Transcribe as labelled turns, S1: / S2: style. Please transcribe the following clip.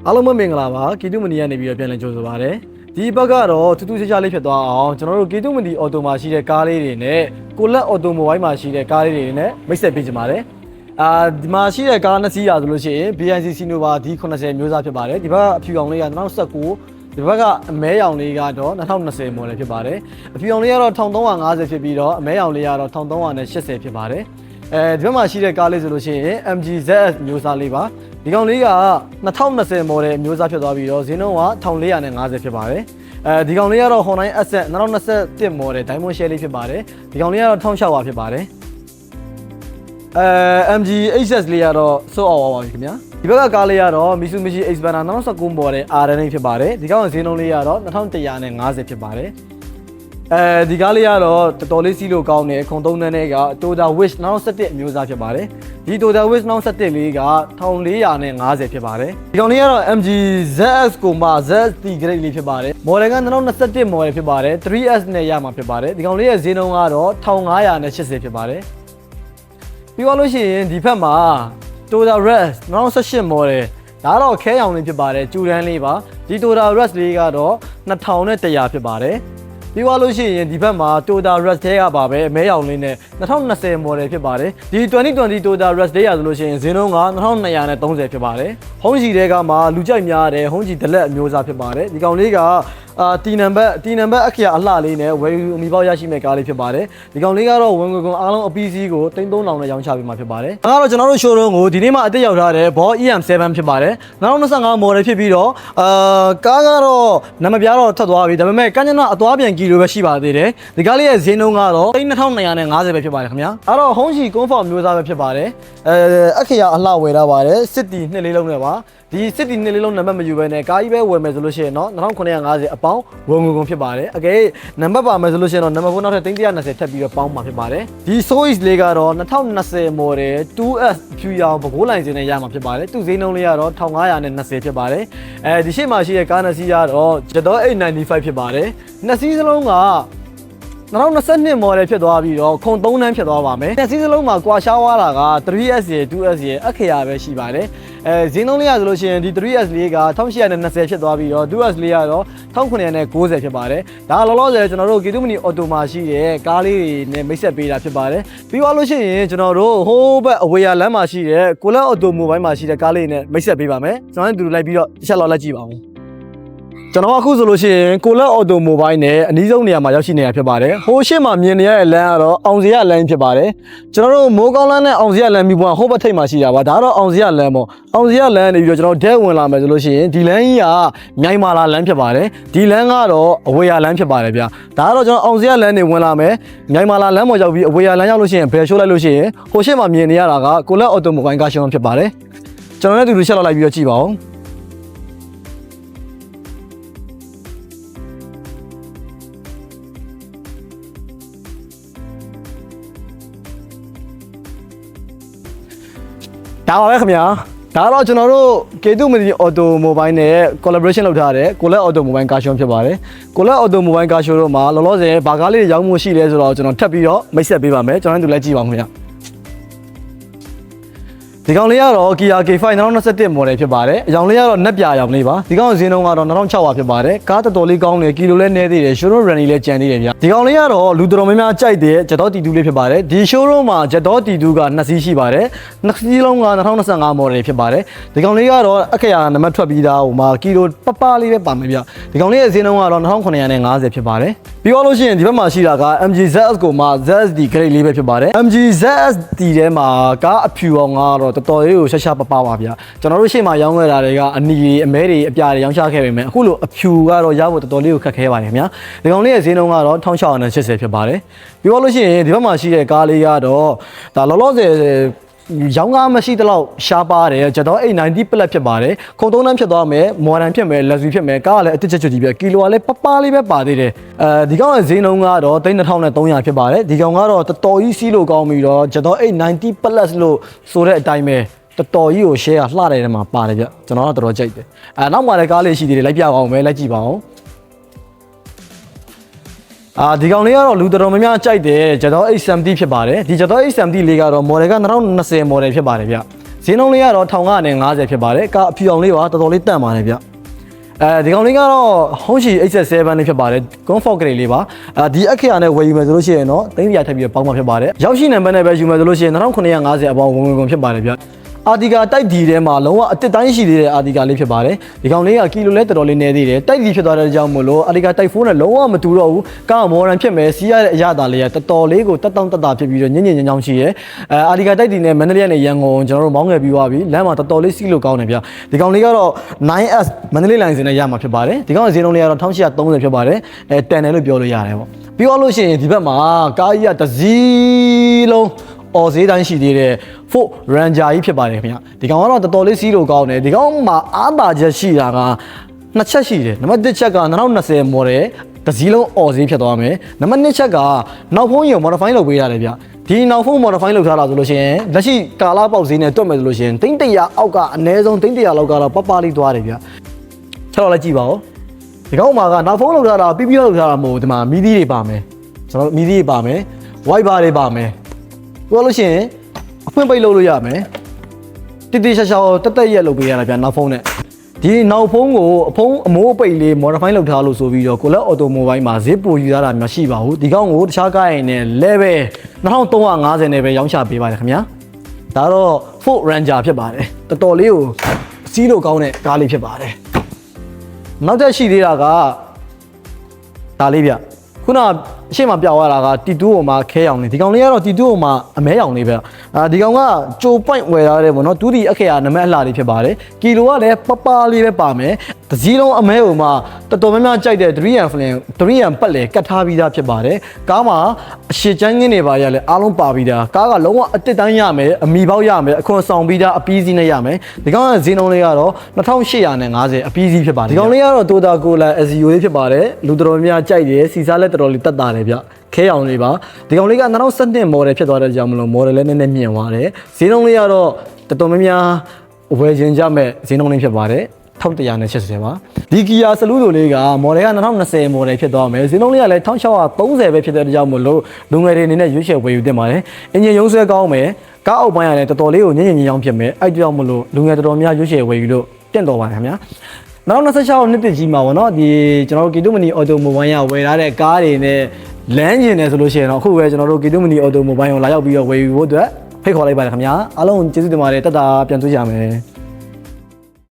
S1: အားလုံးမင်္ဂလာပါကီတုမနီကနေပြီးတော့ပြန်လည်ကြိုဆိုပါရစေဒီဘက်ကတော့ထူးထူးခြားခြားလေးဖြစ်သွားအောင်ကျွန်တော်တို့ကီတုမနီအော်တိုမှာရှိတဲ့ကားလေးတွေနဲ့ကိုလက်အော်တိုမိုဘိုင်းမှာရှိတဲ့ကားလေးတွေနဲ့မိတ်ဆက်ပေးကြပါတယ်ဒီမှာရှိတဲ့ကားနှစ်စီးရဆိုလို့ရှိရင် BNC Sinova D80 မျိုးစားဖြစ်ပါတယ်ဒီဘက်အဖြူအောင်လေးက2019ဒီဘက်ကအမဲရောင်လေးကတော့2020 model ဖြစ်ပါတယ်အဖြူအောင်လေးကတော့1350ဖြစ်ပြီးတော့အမဲရောင်လေးကတော့1380ဖြစ်ပါတယ်ဒီဘက်မှာရှိတဲ့ကားလေးဆိုလို့ရှိရင် MG-ZS မျိုးစားလေးပါဒီကောင်လေးက2020 model မျိုးစားဖြစ်သွားပြီးတော့ဈေးနှုန်းက1450ဖြစ်ပါတယ်ဒီကောင်လေးကတော့ Hyundai Accent 2021 model Diamond Shell လေးဖြစ်ပါတယ်ဒီကောင်လေးကတော့1600ဖြစ်ပါတယ်MG HS လေးကတော့ so အောင်ပါပြီခင်ဗျာဒီဘက်ကကားလေးကတော့ Mitsubishi Xpander 2019 model RN ဖြစ်ပါတယ်ဒီကောင်ဈေးနှုန်းလေးကတော့2150ဖြစ်ပါတယ်ဒီကားလေးကတော့တော်တော်လေးစီးလို့ကောင်းတယ်ခုံသုံးတန်းနဲ့က Toyota Wish 2017အမျိုးအစားဖြစ်ပါတယ်ဒီ Toyota Wish 2017လေးက1450ဖြစ်ပါတယ်ဒီကောင်လေးကတော့ MG ZS ကိုမှ ZT grade လေးဖြစ်ပါတယ် model က2021 model ဖြစ်ပါတယ် 3S နဲ့ရမှာဖြစ်ပါတယ်ဒီကောင်လေးရဲ့ဈေးနှုန်းကတော့1580ဖြစ်ပါတယ်ပြီးတော့လို့ရှိရင်ဒီဘက်မှာ Toyota Rush 2018 model ဒါတော့ခဲရောင်လေးဖြစ်ပါတယ်ကျူတန်းလေးပါဒီ Toyota Rush လေးကတော့2100ဖြစ်ပါတယ်ပြီးသွားလို့ရှိရင်ဒီဘက်မှာ Toyota Rush ထဲကပါပဲအမဲရောင်လေးနဲ့2020 model ဖြစ်ပါတယ်ဒီ2020 Toyota Rush ထဲရဆိုလို့ရှိရင်ဈေးနှုန်းက2230ဖြစ်ပါတယ်ဟုံးကြီးတွေကမှလူကြိုက်များတယ်ဟုံးကြီးဒလက်အမျိုးအစားဖြစ်ပါတယ်ဒီကောင်လေးကတီနံပါတ်အခရာအလှလေးနဲ့ဝယ်ယူအမိပေါက်ရရှိမဲ့ကားလေးဖြစ်ပါတယ်ဒီကောင်လေးကတော့ဝင်ငွေကုန်အားလုံးအပီးစီးကို3300နဲ့ရောင်းချပေးမှာဖြစ်ပါတယ်ဒါကတော့ကျွန်တော်တို့ showroom ကိုဒီနေ့မှအသစ်ရောက်ထားတဲ့ Boss EM7 ဖြစ်ပါတယ်2025 model ဖြစ်ပြီးတော့ကားကတော့နံပါတ်ပြားတော့ထပ်သွားပြီဒါပေမဲ့ကញ្ញနာအသွားပြန်ကီလိုပဲရှိပါသေးတယ်ဒီကားလေးရဲ့ဈေးနှုန်းကတော့2250ပဲဖြစ်ပါတယ်ခင်ဗျာအဲ့တော့ Honji Comfort မျိုးသားပဲဖြစ်ပါတယ်အခရာအလှဝယ်ထားပါတယ် City နှစ်လေးလုံးနဲ့ပါဒီ City နှစ်လေးလုံးနံပါတ်မယူဘဲနဲ့ကားကြီးပဲဝယ်မယ်ဆိုလို့ရှိရင်တော့2950အပေါင်းဝင်ငွေကုန်ဖြစ်ပါတယ်အကယ်နံပါတ်ပါမယ်ဆိုလို့ရှိရင်တော့နံပါတ်4နောက်ထပ်320ထပ်ပြီးတော့ပေါင်းမှာဖြစ်ပါတယ်ဒီ Soiz လေးကတော့2020 model 2S ဖြူရောင်ပကိုးလိုင်စင်နဲ့ရမှာဖြစ်ပါတယ်သူ့ဈေးနှုန်းလေးကတော့1520ဖြစ်ပါတယ်ဒီရှေ့မှာရှိတဲ့ကားနှစ်စီးကတော့ Jador 895ဖြစ်ပါတယ်နှစ်စီးစလုံးက2022 model ဖြစ်သွားပြီးတော့ခုံ3တန်းဖြစ်သွားပါမယ်။စီးစလုံးမှာကွာရှားသွားတာက 3S ရယ် 2S ရယ်အခရာပဲရှိပါတယ်။ဈေးနှုန်းလေးရဆိုလို့ရှိရင်ဒီ 3S လေးက1820ဖြစ်သွားပြီးတော့ 2S လေးကတော့1990ဖြစ်ပါတယ်။ဒါလောလောဆယ်ကျွန်တော်တို့ကီတုမနီအော်တိုမှာရှိတဲ့ကားလေးတွေနဲ့မိတ်ဆက်ပေးတာဖြစ်ပါတယ်။ပြီးသွားလို့ရှိရင်ကျွန်တော်တို့ဟိုးဘက်အဝေးရလမ်းမှာရှိတဲ့ကိုလက်အော်တိုမိုဘိုင်းမှာရှိတဲ့ကားလေးနဲ့မိတ်ဆက်ပေးပါမယ်။ကျွန်တော်တို့လိုက်ပြီးတော့တစ်ချက်လောက်လက်ကြည့်ပါဦးကျွန်တော်အခုဆိုလို့ရှိရင်ကိုလက်အော်တိုမိုဘိုင်းနဲ့အနီးဆုံးနေရာမှာရောက်ရှိနေတာဖြစ်ပါတယ်ဟိုရှေ့မှာမြင်နေရတဲ့လမ်းကတော့အောင်စရလမ်းဖြစ်ပါတယ်ကျွန်တော်တို့မိုးကောင်းလမ်းနဲ့အောင်စရလမ်းပြီးတော့ဟိုဘက်ထိပ်မှာရှိတာပါဒါတော့အောင်စရလမ်းပေါ့အောင်စရလမ်းနေပြီးတော့ကျွန်တော်ဒဲဝင်လာမယ်ဆိုလို့ရှိရင်ဒီလမ်းကြီးကမြိုင်မာလာလမ်းဖြစ်ပါတယ်ဒီလမ်းကတော့အဝေးရလမ်းဖြစ်ပါတယ်ဗျာဒါကတော့ကျွန်တော်အောင်စရလမ်းနေဝင်လာမယ်မြိုင်မာလာလမ်းပေါ်ရောက်ပြီးအဝေးရလမ်းရောက်လို့ရှိရင်ဘယ်ရှိုးလိုက်လို့ရှိရင်ဟိုရှေ့မှာမြင်နေရတာကကိုလက်အော်တိုမိုဘိုင်းကားရှုံးဖြစ်ပါတယ်ကျွန်တော်လည်းဒီလိုချက်လောက်လိုက်ပြီးတော့ကြည့်ပါဦးဒါပါပဲခင်ဗျာဒါတော့ကျွန်တော်တို့ကေတုမီအော်တိုမိုဘိုင်းနဲ့ collaboration လုပ်ထားတဲ့ကိုလက်အော်တိုမိုဘိုင်းကားရှုံးဖြစ်ပါတယ်ကိုလက်အော်တိုမိုဘိုင်းကားရှုံးတို့မှာလောလောဆယ်ဘာကားလေးရောင်းမှုရှိလဲဆိုတော့ကျွန်တော်ထပ်ပြီးတော့မိတ်ဆက်ပေးပါမယ်ကျွန်တော်တို့လည်းကြည့်ပါဦးခင်ဗျာဒီကောင်လေးကတော့ Kia K5 2021 model ဖြစ်ပါတယ်အကြောင်းလေးကတော့နက်ပြာရောင်လေးပါဒီကောင်ဈေးနှုန်းကတော့2600ဖြစ်ပါတယ်ကားတော်တော်လေးကောင်းတယ်ကီလိုလည်းနည်းသေးတယ် showroom running လည်းကျန်သေးတယ်ဗျဒီကောင်လေးကတော့လူတော်များများကြိုက်တဲ့ Jador T2 လေးဖြစ်ပါတယ်ဒီ showroom မှာ Jador T2 က2စီးရှိပါတယ်2စီးလုံးက2025 model ဖြစ်ပါတယ်ဒီကောင်လေးကတော့အခရာနံပါတ်ထွက်ပြီးသားဟိုမှာကီလိုပပလေးပဲပါမယ်ဗျဒီကောင်လေးရဲ့ဈေးနှုန်းကတော့2950ဖြစ်ပါတယ်ပြီးတော့လို့ရှိရင်ဒီဘက်မှာရှိတာက MG-ZS ကိုမှ ZSD grade လေးပဲဖြစ်ပါတယ် MG-ZSD ထဲမှာကားအဖြူအောင်ကတော့တော်တော်လေးကိုရှာပပပါဗျာကျွန်တော်တို့ရှေ့မှာရောင်းခဲ့တာတွေကအနီအမဲတွေအပြာတွေရောင်းချခဲ့ပေမဲ့အခုလိုအဖြူကတော့ရဖို့တော်တော်လေးကိုခက်ခဲပါတယ်ခင်ဗျာဒီကောင်လေးရဲ့ဈေးနှုန်းကတော့1680ဖြစ်ပါတယ်ပြီးတော့လို့ရှိရင်ဒီဘက်မှာရှိတဲ့ကားလေးကတော့ဒါလောလောဆယ်ရောင်းကားမရှိတဲ့လောက်ရှားပါတယ်ကျွန်တော်890 plus ဖြစ်ပါတယ်ခုံ3တန်းဖြစ်သွားမယ်မော်ဒန်ဖြစ်မယ်လက်ဆွေဖြစ်မယ်ကားကလည်းအတစ်ချက်ချွတ်ကြီးပဲကီလိုကလည်းပပလေးပဲပါသေးတယ်ဒီကောင်ရဲ့ဈေးနှုန်းကတော့3300ဖြစ်ပါတယ်ဒီကောင်ကတော့တော်တော်ကြီးစီးလို့ကောင်းပြီးတော့ကျွန်တော်890 plus လို့ဆိုတဲ့အတိုင်းပဲတော်တော်ကြီးကို share လှတဲ့ထဲမှာပါတယ်ဗျကျွန်တော်ကတော့တော်တော်ကြိုက်တယ်နောက်မှလည်းကားလေးရှိသေးတယ်လိုက်ပြအောင်မယ်လိုက်ကြည့်ပါဦးဒီကောင်လေးကတော့လူတော်များများကြိုက်တယ် Jador 870ဖြစ်ပါတယ်ဒီ Jador 870လေးကတော့ model က2020 model ဖြစ်ပါတယ်ဗျ ဈေးနှုန်းလေးကတော့1950ဖြစ်ပါတယ်ကားအဖြူအောင်လေးပါတော်တော်လေးတန့်ပါတယ်ဗျဒီကောင်လေးကတော့ Honshi XS7 လေးဖြစ်ပါတယ် Comfort Grade လေးပါဒီအခရာနဲ့ဝယ်ယူမယ်ဆိုလို့ရှိရင်တော့300ထပ်ပြီးပေါင်းမှာဖြစ်ပါတယ်ရောက်ရှိနံပါတ်နဲ့ပဲယူမယ်ဆိုလို့ရှိရင်2950အပေါင်းဝင်ဖြစ်ပါတယ်ဗျအာဒီကာတိုက်ဒီထဲမှာလုံးဝအတစ်တိုင်းရှိသေးတဲ့အာဒီကာလေးဖြစ်ပါတယ်ဒီကောင်လေးကကီလိုလဲတော်တော်လေးနေသေးတယ်တိုက်ဒီဖြစ်သွားတဲ့ကြောင့်မို့လို့အာဒီကာတိုက်4နဲ့လုံးဝမတူတော့ဘူးကားမော်ဒန်ဖြစ်မယ်စီးရတဲ့အရသာလေးကတော်တော်လေးကိုတက်တောင့်တက်တာဖြစ်ပြီးတော့ညင်ညင်ညင်ချောင်းရှိရဲအာဒီကာတိုက်ဒီနဲ့မန္တလေးနဲ့ရန်ကုန်ကျွန်တော်တို့မောင်းငယ်ပြီးသွားပြီလမ်းမှာတော်တော်လေးစီးလို့ကောင်းတယ်ဗျဒီကောင်လေးကတော့ 9S မန္တလေးလိုင်းစင်နဲ့ရမှာဖြစ်ပါတယ်ဒီကောင်ဈေးနှုန်းလေးကတော့1830ဖြစ်ပါတယ်တန်တယ်လို့ပြောလို့ရတယ်ပေါ့ပြီးတော့လို့ရှိရင်ဒီဘက်မှာကားကြီးကတစ်စီးလုံးအော်ဈေးတိုင်းရှိသေးတဲ့ Ford Ranger ကြီးဖြစ်ပါတယ်ခင်ဗျဒီကောင်ကတော့တော်တော်လေးစီးလို့ကောင်းတယ်ဒီကောင်မှာအားသာချက်ရှိတာကနှစ်ချက်ရှိတယ်နံပါတ်1ချက်က2020 model တစ်စီးလုံးအော်ဈေးဖြစ်သွားမယ်နံပါတ်2ချက်ကနောက်ဖုန်းကြီးကို modify လုပ်ပေးရတယ်ဗျဒီနောက်ဖုန်း modify လုပ်ထားတာဆိုလို့ရှိရင်လက်ရှိကာလာပေါက်ဈေးနဲ့တွက်မယ်ဆိုလို့ရှိရင်300အောက်ကအနည်းဆုံး300လောက်ကတော့ပပလေးသွားတယ်ဗျချက်တော့လည်းကြည့်ပါဦးဒီကောင်မှာကနောက်ဖုန်းလုပ်ထားတာပြီးလုပ်ထားတာမဟုတ်ဒီမှာမီးသီးတွေပါမယ်ကျွန်တော်မီးသီးတွေပါမယ် wiper တွေပါမယ်ပြောလို့ရှိရင်အဖွင့်ပိတ်လုပ်လို့ရမယ်တိတိကျကျတက်ရက်လုပ်ပေးရတာဗျနောက်ဖုန်းနဲ့ဒီနောက်ဖုန်းကိုအဖုန်းအမိုးအပိတ်လေး modify လုပ်ထားလို့ဆိုပြီးတော့ကိုလက် automobile မှာဈေးပိုယူရတာမရှိပါဘူးဒီကောင်ကိုတခြားကားရင်နဲ့ level 2350နဲ့ပဲရောင်းချပေးပါတယ်ခင်ဗျာဒါတော့ Ford Ranger ဖြစ်ပါတယ်တော်တော်လေးကိုစီးလို့ကောင်းတဲ့ကားလေးဖြစ်ပါတယ်နောက်တစ်ရှိသေးတာကဒါလေးဗျခုနအရှိမပြောက်ရတာကတီတူပေါ်မှာခဲရောင်နေဒီကောင်လေးကတော့တီတူပေါ်မှာအမဲရောင်လေးပဲဒီကောင်ကကြိုပွိုင့်ဝယ်ထားတယ်ပေါ့နော်တူဒီအခရာနမအလှလေးဖြစ်ပါတယ်ကီလိုကလည်းပပလေးပဲပါမယ်တစည်းလုံးအမဲပေါ်မှာတော်တော်များများကြိုက်တဲ့ 3M Flame 3M ပတ်လေကတ်ထားပြီးသားဖြစ်ပါတယ်ကားမှာအရှိချမ်းငင်းနေပါရလဲအားလုံးပါပြီးသားကားကလုံးဝအတစ်တိုင်းရမယ်အမီပေါက်ရမယ်အခွန်ဆောင်ပြီးသားအပီးစီးနဲ့ရမယ်ဒီကောင်ကဈေးနှုန်းလေးကတော့2850အပီးစီးဖြစ်ပါတယ်ဒီကောင်လေးကတော့ Toyota Corolla SEO လေးဖြစ်ပါတယ်လူတော်များကြိုက်တယ်စီစားလက်တော်တော်လေးတက်တာတယ်ဗျခဲအောင်လေးပါဒီကောင်လေးက2017 model ဖြစ်သွားတဲ့ကြောင့်မလို့ model လည်းနည်းနည်းမြင့်သွားတယ်ဈေးနှုန်းလေးကတော့တော်တော်များများဝယ်ခြင်းကြမဲ့ဈေးနှုန်းလေးဖြစ်ပါတယ်1180ပါဒီ Kia Cerudo လေးက model က2020 model ဖြစ်သွားမယ်ဈေးနှုန်းလေးကလည်း1630ပဲဖြစ်တဲ့ကြောင့်မလို့လူငယ်တွေအနေနဲ့ရွေးချယ်ဝယ်ယူသင့်ပါတယ်အင်ဂျင်ရုံးဆွဲကောင်းမယ်ကားအုပ်ပိုင်းကလည်းတော်တော်လေးကိုညင်ညင်ညင်ချောင်းဖြစ်မယ်အဲ့ကြောင့်မလို့လူငယ်တော်တော်များရွေးချယ်ဝယ်ယူလို့တင့်တော်ပါတယ်ခင်ဗျာနောက်26နှစ်တကြီးမှာပေါ့နော်ဒီကျွန်တော်တို့ Kitomani Automobile ရဝယ်ထားတဲ့ကားတွေနဲ့လမ်းကျင်တယ်ဆိုလို့ရှိရင်တော့အခုပဲကျွန်တော်တို့ Kitomani Automobile ကိုလာရောက်ပြီးတော့ဝယ်ယူဖို့အတွက်ဖိတ်ခေါ်လိုက်ပါတယ်ခင်ဗျာအားလုံးကျေးဇူးတင်ပါတယ်တက်တာပြန်တွေ့ကြမယ်